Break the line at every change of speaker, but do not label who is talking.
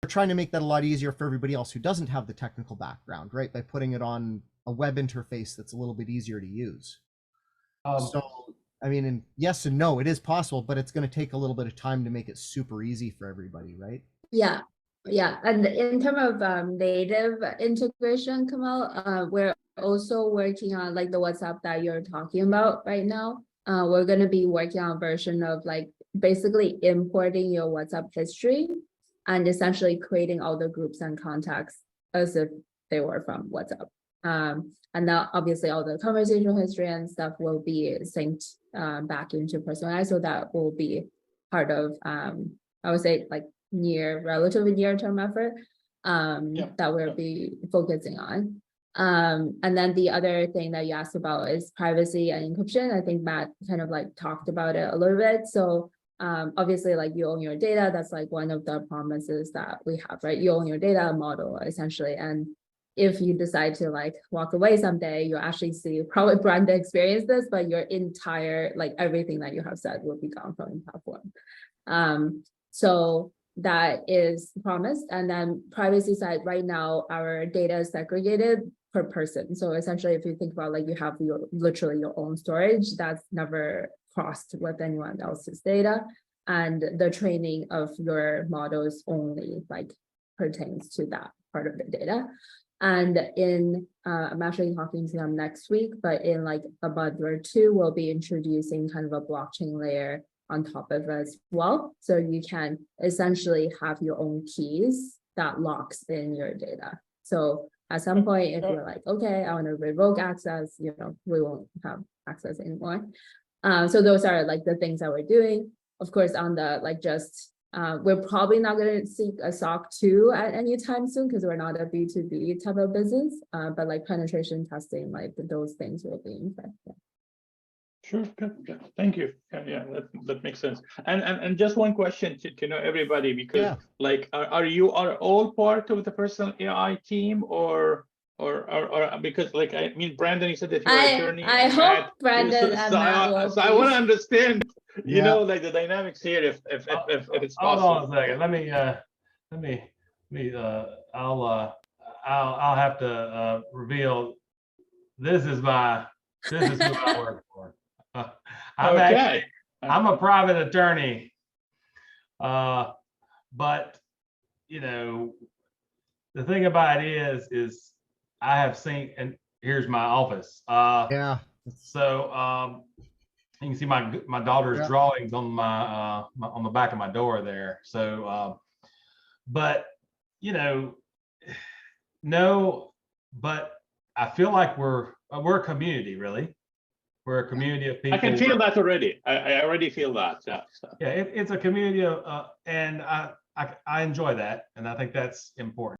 trying to make that a lot easier for everybody else who doesn't have the technical background, right? By putting it on a web interface that's a little bit easier to use. So, I mean, and yes and no, it is possible, but it's going to take a little bit of time to make it super easy for everybody, right?
Yeah. Yeah. And in terms of native integration, Kamal, we're also working on like the WhatsApp that you're talking about right now. We're going to be working on a version of like basically importing your WhatsApp history and essentially creating all the groups and contacts as if they were from WhatsApp. And now obviously all the conversational history and stuff will be synced back into Personal.AI. So that will be part of, I would say like relatively near-term effort that we'll be focusing on. And then the other thing that you asked about is privacy and encryption. I think Matt kind of like talked about it a little bit. So obviously like you own your data. That's like one of the promises that we have, right? You own your data model essentially. And if you decide to like walk away someday, you'll actually see probably Brenda experience this, but your entire, like everything that you have said will be gone from the platform. So that is promised. And then privacy side, right now, our data is segregated per person. So essentially, if you think about like you have literally your own storage, that's never crossed with anyone else's data. And the training of your models only like pertains to that part of the data. And I'm actually talking to them next week, but in like a month or two, we'll be introducing kind of a blockchain layer on top of it as well. So you can essentially have your own keys that locks in your data. So at some point, if you're like, okay, I want to revoke access, we won't have access anymore. So those are like the things that we're doing. Of course, on the like we're probably not going to seek a SOC 2 at any time soon because we're not a B2B type of business, but like penetration testing, like those things will be in fact. Yeah.
Sure, good. Thank you. Yeah, that makes sense. And just one question to know everybody, because like, are you all part of the Personal.AI team or because like, I mean, Brandon, you said that you're an attorney.
I hope Brandon and Matt will.
So I want to understand, like the dynamics here, if it's possible.
Hold on a second. I'll have to reveal. This is who I work for. I'm a private attorney, but the thing about it is I have seen, and here's my office. So you can see my daughter's drawings on on the back of my door there. So, but no, but I feel like we're a community, really. We're a community of people.
I can feel that already. I already feel that. Yeah. So.
Yeah, it's a community of, and I enjoy that, and I think that's important.